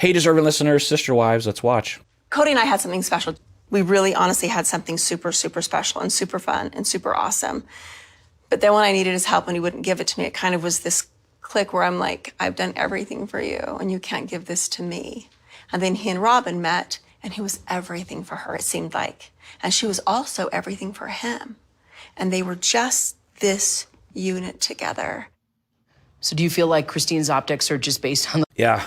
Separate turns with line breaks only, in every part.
Hey, deserving listeners, sister wives, let's watch.
Cody and I had something special. We really honestly had something super, super special and super fun and super awesome. But then when I needed his help and he wouldn't give it to me, it kind of was this click where I'm like, I've done everything for you and you can't give this to me. And then he and Robin met and he was everything for her, it seemed like. And she was also everything for him. And they were just this unit together.
So do you feel like Christine's optics are just based on the...
Yeah,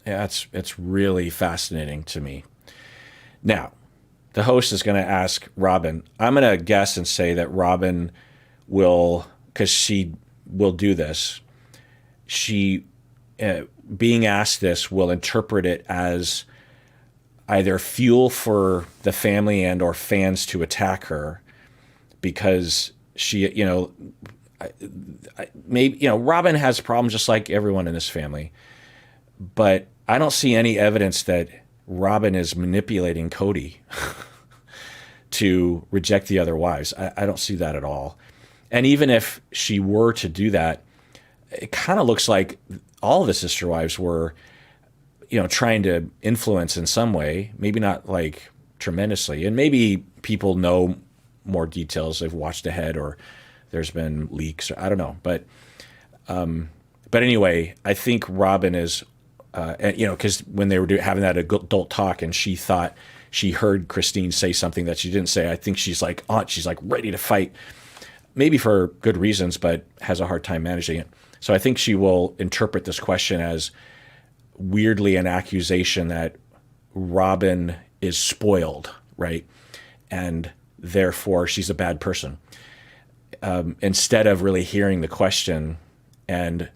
it's really fascinating to me. Now, the host is going to ask Robin. I'm going to guess and say that Robin will, because she will do this, she, being asked this, will interpret it as either fuel for the family and or fans to attack her because she, maybe, Robin has problems just like everyone in this family, but I don't see any evidence that Robin is manipulating Cody to reject the other wives. I don't see that at all. And even if she were to do that, it kind of looks like all the sister wives were, trying to influence in some way, maybe not like tremendously. And maybe people know more details. They've watched ahead or there's been leaks or I don't know. But anyway, I think Robin is, because when they were having that adult talk and she thought she heard Christine say something that she didn't say, I think she's like ready to fight, maybe for good reasons, but has a hard time managing it. So I think she will interpret this question as weirdly an accusation that Robin is spoiled, right? And therefore she's a bad person. Instead of really hearing the question and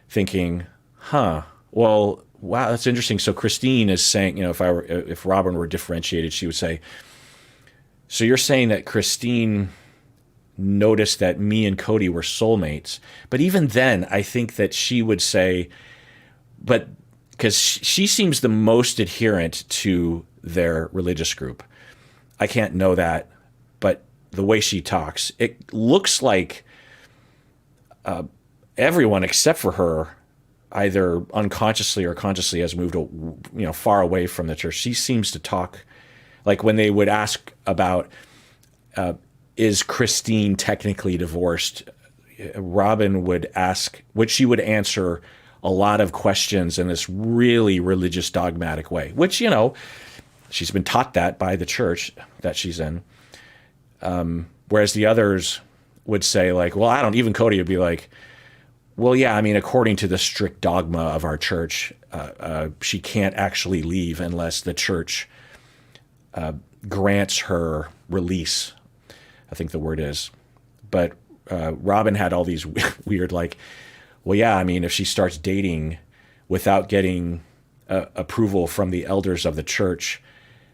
thinking, well, wow, that's interesting. So Christine is saying, if Robin were differentiated, she would say, so you're saying that Christine noticed that me and Cody were soulmates. But even then, I think that she would say, but because she seems the most adherent to their religious group. I can't know that, but the way she talks, it looks like everyone except for her either unconsciously or consciously has moved, far away from the church. She seems to talk like when they would ask about, is Christine technically divorced? Robin would ask, which she would answer a lot of questions in this really religious dogmatic way, which, she's been taught that by the church that she's in. Whereas the others would say like, well, I don't, even Cody would be like, well, yeah, I mean, according to the strict dogma of our church, she can't actually leave unless the church grants her release, I think the word is. But Robin had all these weird like, well, yeah, I mean, if she starts dating without getting approval from the elders of the church,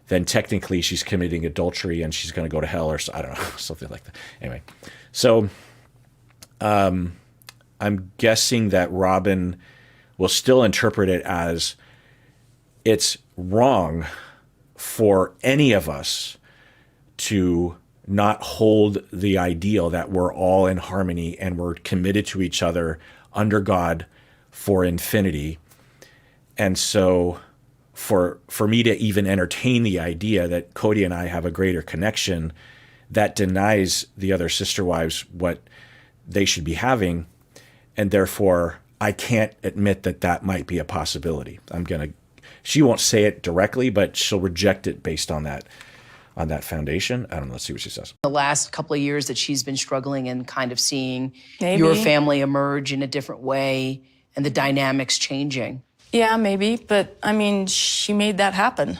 then technically she's committing adultery and she's going to go to hell or I don't know, something like that. Anyway, so I'm guessing that Robin will still interpret it as it's wrong for any of us to not hold the ideal that we're all in harmony and we're committed to each other under God for infinity. And so for me to even entertain the idea that Cody and I have a greater connection, that denies the other sister wives what they should be having. And therefore, I can't admit that that might be a possibility. She won't say it directly, but she'll reject it based on that foundation. I don't know. Let's see what she says.
The last couple of years that she's been struggling and kind of seeing
Maybe.
your family emerge in a different way and the dynamics changing.
Yeah, maybe, but I mean, she made that happen.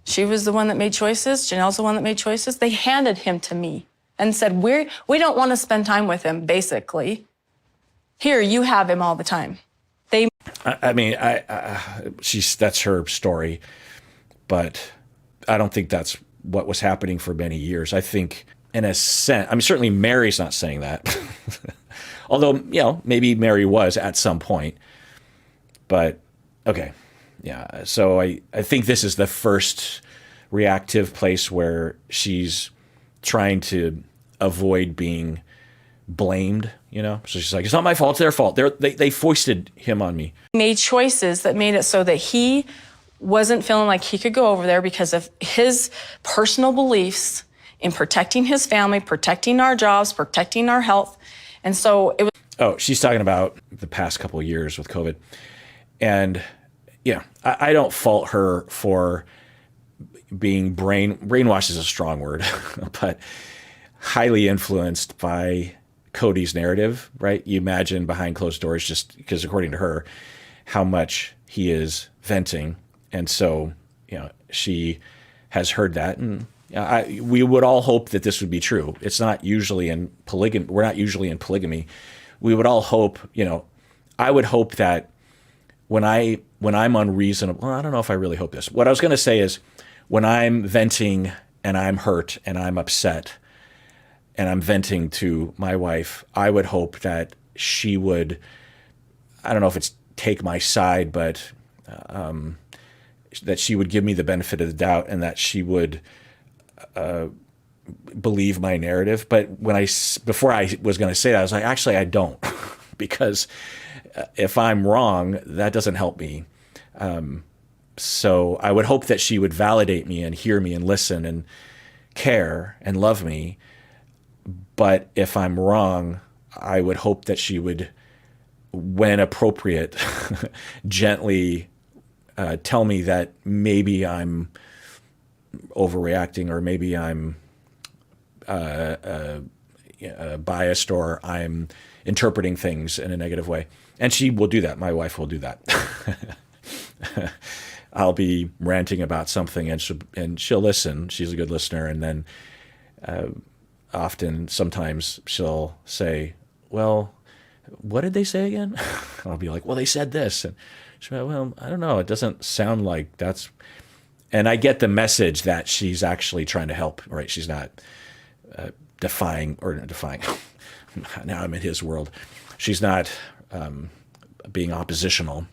She was the one that made choices. Janelle's the one that made choices. They handed him to me and said, we don't want to spend time with him, basically. Here, you have him all the time.
That's her story, but I don't think that's what was happening for many years. I think in a sense, I mean, certainly Mary's not saying that, although, maybe Mary was at some point, but okay. Yeah. So I think this is the first reactive place where she's trying to avoid being blamed, So she's like, it's not my fault, it's their fault. They foisted him on me.
Made choices that made it so that he wasn't feeling like he could go over there because of his personal beliefs in protecting his family, protecting our jobs, protecting our health. And so it was.
Oh, she's talking about the past couple of years with COVID. And I don't fault her for being brainwashed is a strong word, but highly influenced by Cody's narrative, right? You imagine behind closed doors, just because according to her, how much he is venting. And so, she has heard that. And we would all hope that this would be true. It's not usually in polygamy. We're not usually in polygamy. We would all hope, I would hope that when I'm unreasonable, well, I don't know if I really hope this. What I was going to say is when I'm venting and I'm hurt and I'm upset and I'm venting to my wife, I would hope that she would, I don't know if it's take my side, but that she would give me the benefit of the doubt and that she would believe my narrative. But before I was going to say that, I was like, actually, I don't, because if I'm wrong, that doesn't help me. So I would hope that she would validate me and hear me and listen and care and love me. But if I'm wrong, I would hope that she would, when appropriate, gently tell me that maybe I'm overreacting or maybe I'm biased or I'm interpreting things in a negative way. And she will do that. My wife will do that. I'll be ranting about something and she'll listen. She's a good listener. And then sometimes she'll say, well, what did they say again? I'll be like, well, they said this. And she'll be like, well, I don't know. It doesn't sound like that's. And I get the message that she's actually trying to help, right? She's not defying. Now I'm in his world. She's not being oppositional.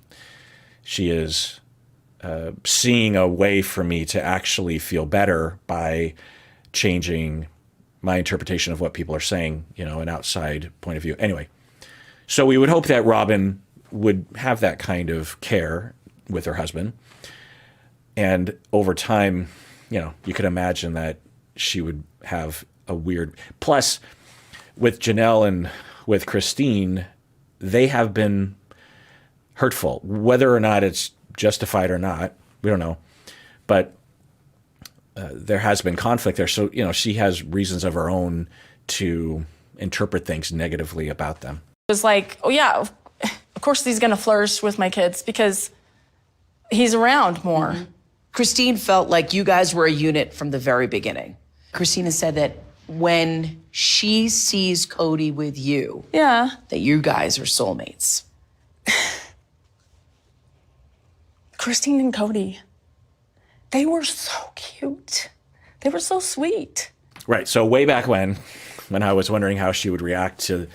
She is seeing a way for me to actually feel better by changing my interpretation of what people are saying, an outside point of view. Anyway, so we would hope that Robin would have that kind of care with her husband. And over time, you could imagine that she would have a weird. Plus, with Janelle and with Christine, they have been hurtful. Whether or not it's justified or not, we don't know. But there has been conflict there. So, she has reasons of her own to interpret things negatively about them.
It was like, oh yeah, of course he's going to flourish with my kids because he's around more. Mm-hmm.
Christine felt like you guys were a unit from the very beginning. Christina said that when she sees Cody with you,
yeah,
that you guys are soulmates.
Christine and Cody, they were so cute. They were so sweet.
Right. So way back when I was wondering how she would react to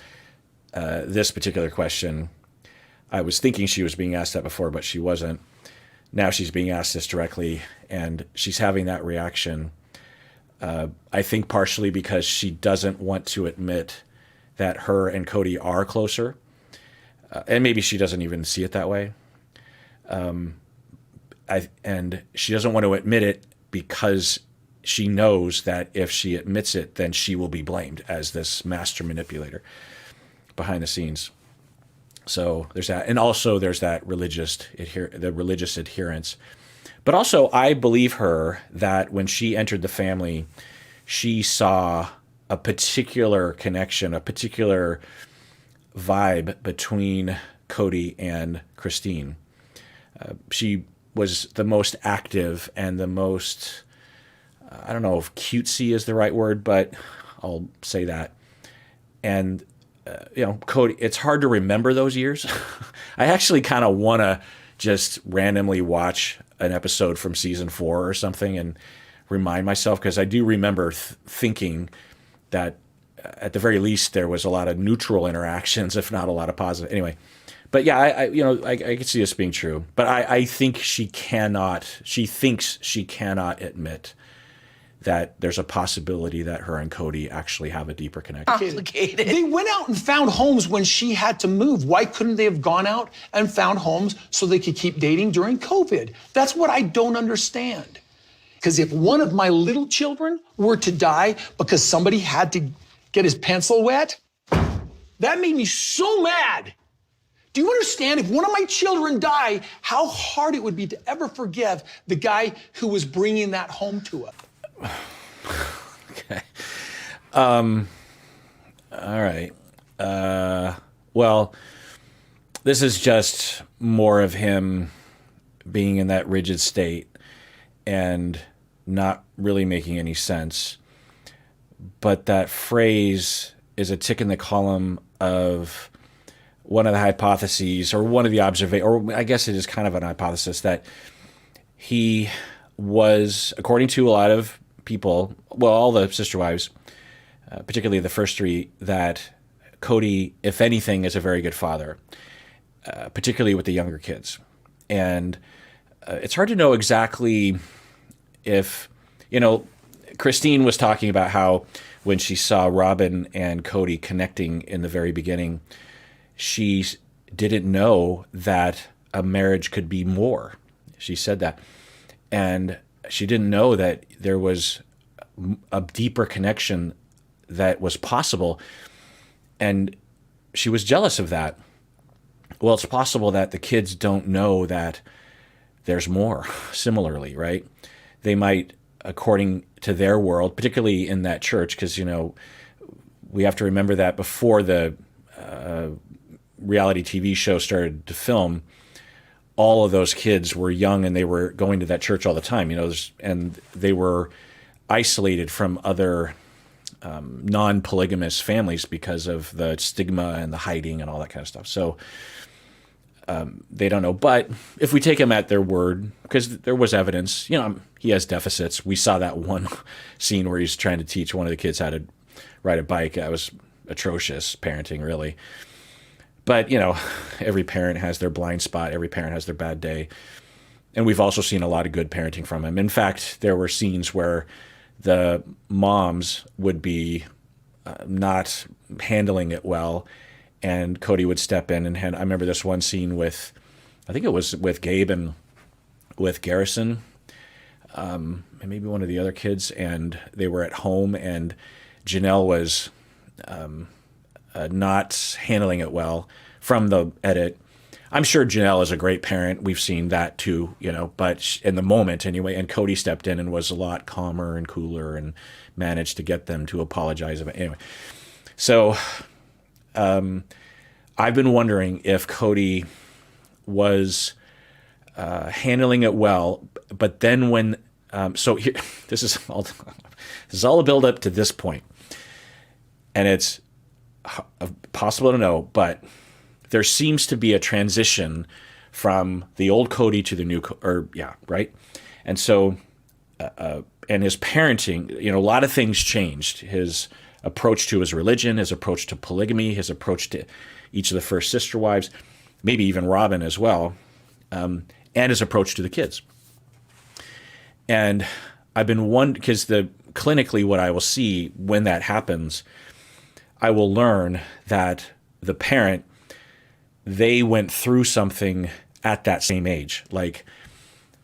this particular question, I was thinking she was being asked that before, but she wasn't. Now she's being asked this directly, and she's having that reaction. I think partially because she doesn't want to admit that her and Cody are closer, and maybe she doesn't even see it that way. And she doesn't want to admit it because she knows that if she admits it, then she will be blamed as this master manipulator behind the scenes. So there's that. And also there's that religious adherence. But also I believe her that when she entered the family, she saw a particular connection, a particular vibe between Cody and Christine. She was the most active and the most, I don't know if cutesy is the right word, but I'll say that. And Cody, it's hard to remember those years. I actually kind of want to just randomly watch an episode from season 4 or something and remind myself, because I do remember thinking that at the very least there was a lot of neutral interactions, if not a lot of positive. Anyway, but yeah, I could see this being true. But I think she thinks she cannot admit that there's a possibility that her and Cody actually have a deeper connection.
Complicated.
They went out and found homes when she had to move. Why couldn't they have gone out and found homes so they could keep dating during COVID? That's what I don't understand. Because if one of my little children were to die because somebody had to get his pencil wet, that made me so mad. Do you understand? If one of my children die, how hard it would be to ever forgive the guy who was bringing that home to us.
Okay. All right. Well, this is just more of him being in that rigid state and not really making any sense. But that phrase is a tick in the column of one of the hypotheses, or one of the observations, or I guess it is kind of an hypothesis, that he was, according to a lot of people, well, all the sister wives, particularly the first three, that Cody, if anything, is a very good father, particularly with the younger kids. And it's hard to know exactly if, Christine was talking about how when she saw Robin and Cody connecting in the very beginning, she didn't know that a marriage could be more. She said that. And she didn't know that there was a deeper connection that was possible. And she was jealous of that. Well, it's possible that the kids don't know that there's more similarly, right? They might, according to their world, particularly in that church, because, we have to remember that before the reality TV show started to film, all of those kids were young and they were going to that church all the time, and they were isolated from other non-polygamous families because of the stigma and the hiding and all that kind of stuff. So they don't know. But if we take him at their word, because there was evidence, he has deficits. We saw that one scene where he's trying to teach one of the kids how to ride a bike. That was atrocious parenting, really. But, every parent has their blind spot. Every parent has their bad day. And we've also seen a lot of good parenting from him. In fact, there were scenes where the moms would be not handling it well, and Cody would step in and I remember this one scene with, I think it was with Gabe and with Garrison, and maybe one of the other kids, and they were at home, and Janelle was not handling it well from the edit. I'm sure Janelle is a great parent. We've seen that too, but in the moment anyway, and Cody stepped in and was a lot calmer and cooler and managed to get them to apologize. Anyway, so I've been wondering if Cody was handling it well, but then when, so here, this is all a build up to this point, and it's possible to know, but there seems to be a transition from the old Cody to the new, right? And so, and his parenting, a lot of things changed. His approach to his religion, his approach to polygamy, his approach to each of the first sister wives, maybe even Robin as well, and his approach to the kids. And I've been wondering, because clinically what I will see when that happens, I will learn that the parent, they went through something at that same age. Like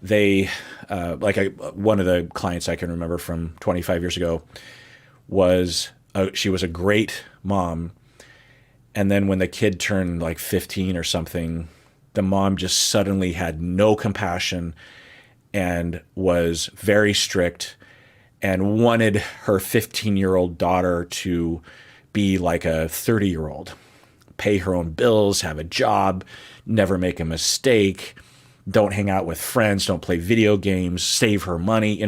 one of the clients I can remember from 25 years ago was, she was a great mom. And then when the kid turned like 15 or something, the mom just suddenly had no compassion and was very strict and wanted her 15-year-old daughter to be like a 30-year-old, pay her own bills, have a job, never make a mistake, don't hang out with friends, don't play video games, save her money,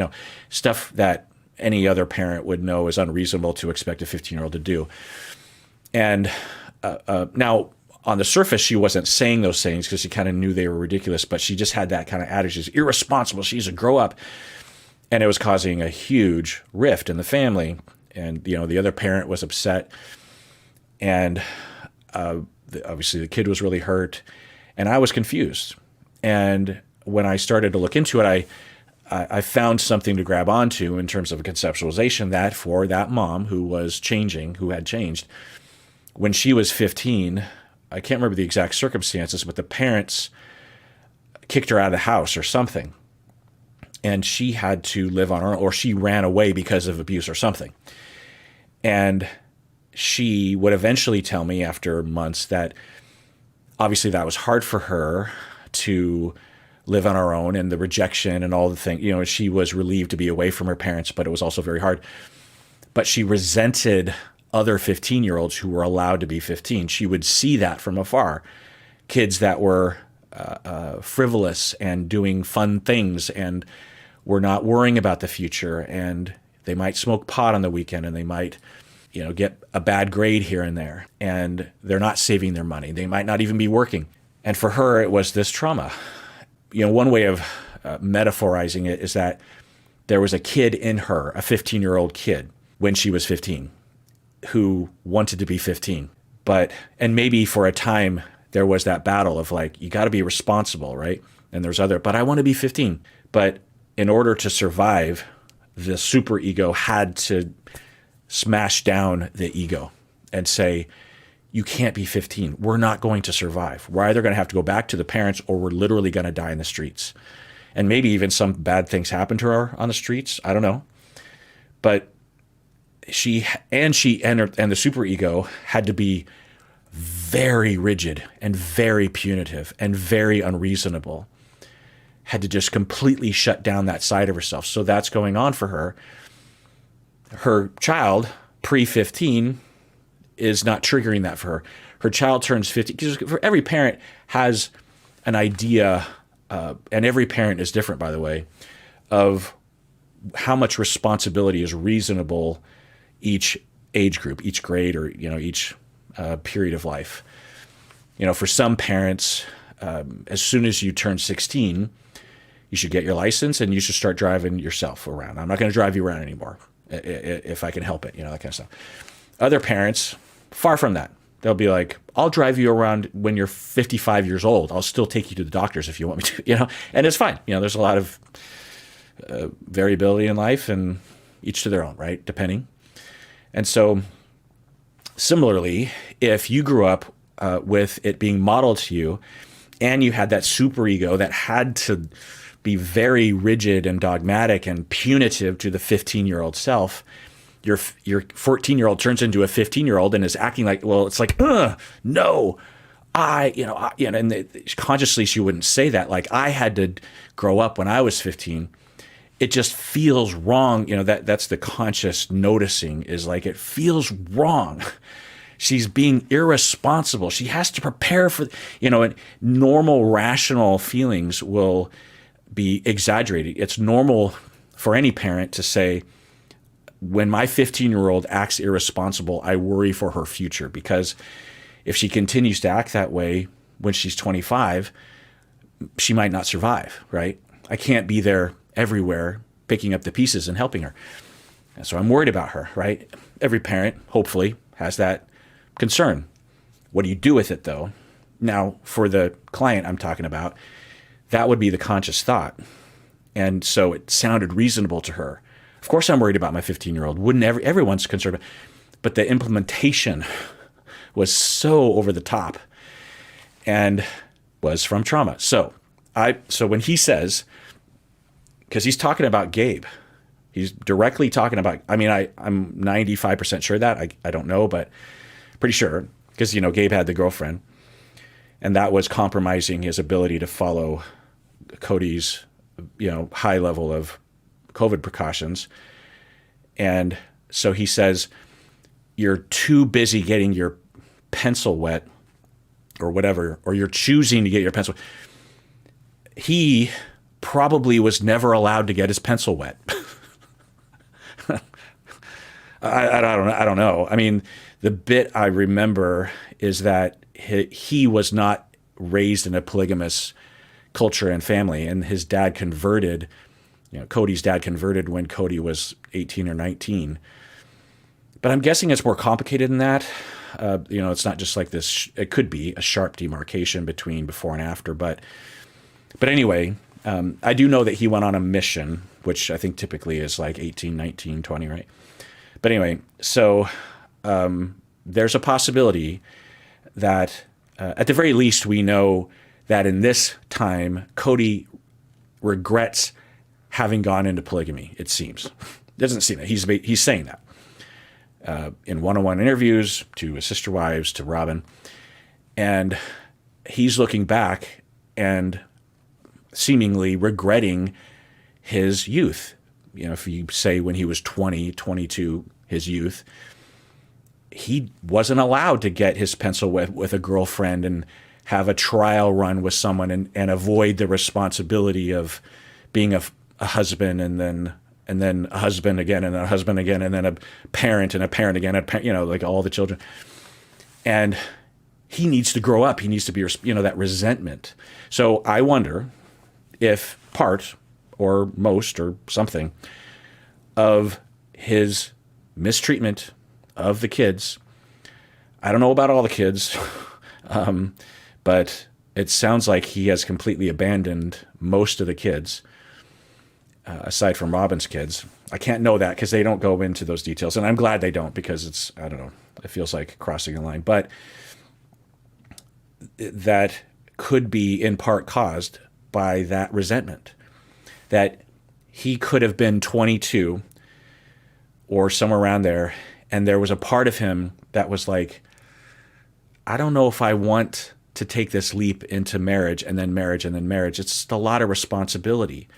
stuff that any other parent would know is unreasonable to expect a 15-year-old to do. And now, on the surface, she wasn't saying those things because she kind of knew they were ridiculous, but she just had that kind of attitude. She's irresponsible. She's a grow-up. And it was causing a huge rift in the family. And, the other parent was upset. And obviously the kid was really hurt. And I was confused. And when I started to look into it, I found something to grab onto in terms of a conceptualization that for that mom who was changing, who had changed, when she was 15, I can't remember the exact circumstances, but the parents kicked her out of the house or something. And she had to live on her own, or she ran away because of abuse or something. And she would eventually tell me after months that obviously that was hard for her to live on her own, and the rejection and all the things, she was relieved to be away from her parents, but it was also very hard. But she resented other 15-year-olds who were allowed to be 15. She would see that from afar. Kids that were frivolous and doing fun things and were not worrying about the future, and they might smoke pot on the weekend, and they might get a bad grade here and there, and they're not saving their money. They might not even be working. And for her, it was this trauma. One way of metaphorizing it is that there was a kid in her, a 15-year-old kid, when she was 15, who wanted to be 15. And maybe for a time, there was that battle of like, you got to be responsible, right? And there's but I want to be 15. But in order to survive, the superego had to smash down the ego and say, you can't be 15. We're not going to survive. We're either going to have to go back to the parents, or we're literally going to die in the streets. And maybe even some bad things happened to her on the streets. I don't know. But she and the superego had to be very rigid and very punitive and very unreasonable. Had to just completely shut down that side of herself. So that's going on for her. Her child, pre-15, is not triggering that for her. Her child turns 15. Because every parent has an idea, and every parent is different, by the way, of how much responsibility is reasonable each age group, each grade, or each period of life. For some parents, as soon as you turn 16, you should get your license and you should start driving yourself around. I'm not going to drive you around anymore if I can help it, that kind of stuff. Other parents, far from that. They'll be like, I'll drive you around when you're 55 years old. I'll still take you to the doctors if you want me to, and it's fine. There's a lot of variability in life, and each to their own, right? Depending. And so similarly, if you grew up with it being modeled to you, and you had that superego that had to be very rigid and dogmatic and punitive to the 15-year-old self, your 14-year-old turns into a 15-year-old and is acting like, well, it's like, no, and consciously she wouldn't say that. Like, I had to grow up when I was 15. It just feels wrong. That's the conscious noticing, is like, it feels wrong. She's being irresponsible. She has to prepare for, and normal rational feelings will be exaggerated. It's normal for any parent to say, when my 15-year-old acts irresponsible, I worry for her future, because if she continues to act that way when she's 25, she might not survive, right? I can't be there everywhere picking up the pieces and helping her. And so I'm worried about her, right? Every parent, hopefully, has that concern. What do you do with it, though? Now, for the client I'm talking about, that would be the conscious thought. And so it sounded reasonable to her. Of course I'm worried about my 15-year-old. Everyone's concerned. But the implementation was so over the top and was from trauma. So when he says, because he's talking about Gabe, he's directly talking about, I'm 95% sure that, I don't know, but pretty sure, because, Gabe had the girlfriend, and that was compromising his ability to follow Cody's, high level of COVID precautions. And so he says, you're too busy getting your pencil wet or whatever, or you're choosing to get your pencil. He probably was never allowed to get his pencil wet. I don't know. The bit I remember is that he was not raised in a polygamous culture and family, and his dad converted. Cody's dad converted when Cody was 18 or 19. But I'm guessing it's more complicated than that. It's not just like this. It could be a sharp demarcation between before and after. But anyway, I do know that he went on a mission, which I think typically is like 18, 19, 20, right? But anyway, so there's a possibility that at the very least we know that in this time, Cody regrets having gone into polygamy, it seems. Doesn't seem that. He's saying that in one-on-one interviews to his sister wives, to Robin. And he's looking back and seemingly regretting his youth. You know, if you say when he was 20, 22, his youth, he wasn't allowed to get his pencil wet with a girlfriend and have a trial run with someone and avoid the responsibility of being a husband and then a husband again and a husband again and then a parent and a parent again, you know, like all the children. And he needs to grow up. He needs to be, you know, that resentment. So I wonder if part or most or something of his mistreatment of the kids, I don't know about all the kids, but it sounds like he has completely abandoned most of the kids, aside from Robin's kids. I can't know that because they don't go into those details. And I'm glad they don't, because it's, I don't know, it feels like crossing a line. But that could be in part caused by that resentment, that he could have been 22 or somewhere around there, and there was a part of him that was like, I don't know if I want to take this leap into marriage and then marriage and then marriage. It's just a lot of responsibility.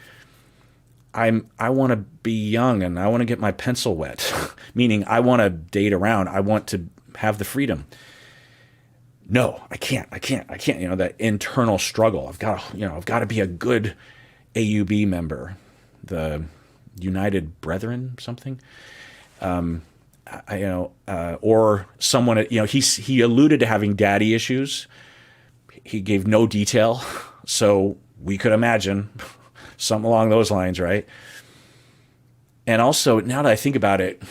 I want to be young and I want to get my pencil wet, meaning I want to date around. I want to have the freedom. No, I can't. You know, that internal struggle. I've got to be a good AUB member, the United Brethren, something. Or someone, you know, he alluded to having daddy issues. He gave no detail, so we could imagine something along those lines, right? And also, now that I think about it,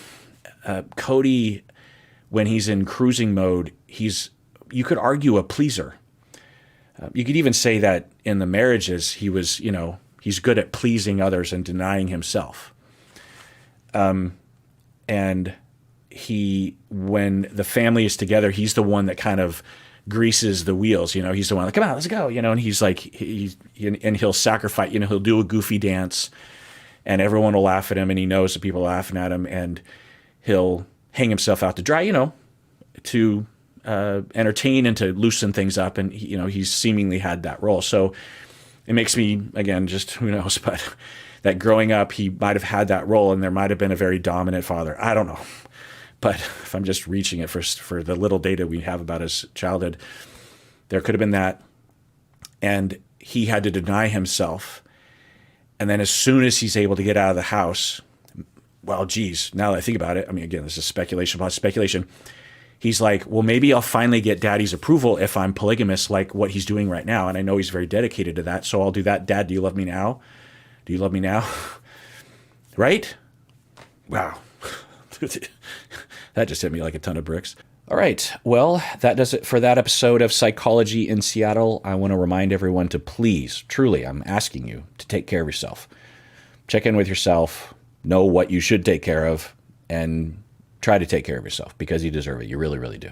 Cody, when he's in cruising mode, you could argue a pleaser. You could even say that in the marriages, he was, you know, he's good at pleasing others and denying himself. And when the family is together, he's the one that kind of greases the wheels. You know, he's the one like, come on, let's go. You know, and he's like, and he'll sacrifice. You know, he'll do a goofy dance, and everyone will laugh at him, and he knows that people are laughing at him, and he'll hang himself out to dry. You know, to entertain and to loosen things up, and you know, he's seemingly had that role. So it makes me, again, just who knows, but that growing up, he might have had that role, and there might have been a very dominant father. I don't know. But if I'm just reaching it for the little data we have about his childhood, there could have been that. And he had to deny himself. And then as soon as he's able to get out of the house, well, geez, now that I think about it, I mean, again, this is speculation upon speculation. He's like, well, maybe I'll finally get daddy's approval if I'm polygamous like what he's doing right now. And I know he's very dedicated to that, so I'll do that. Dad, do you love me now? Do you love me now? Right? Wow. That just hit me like a ton of bricks. All right. Well, that does it for that episode of Psychology in Seattle. I want to remind everyone to please, truly, I'm asking you to take care of yourself. Check in with yourself, know what you should take care of, and try to take care of yourself because you deserve it. You really, really do.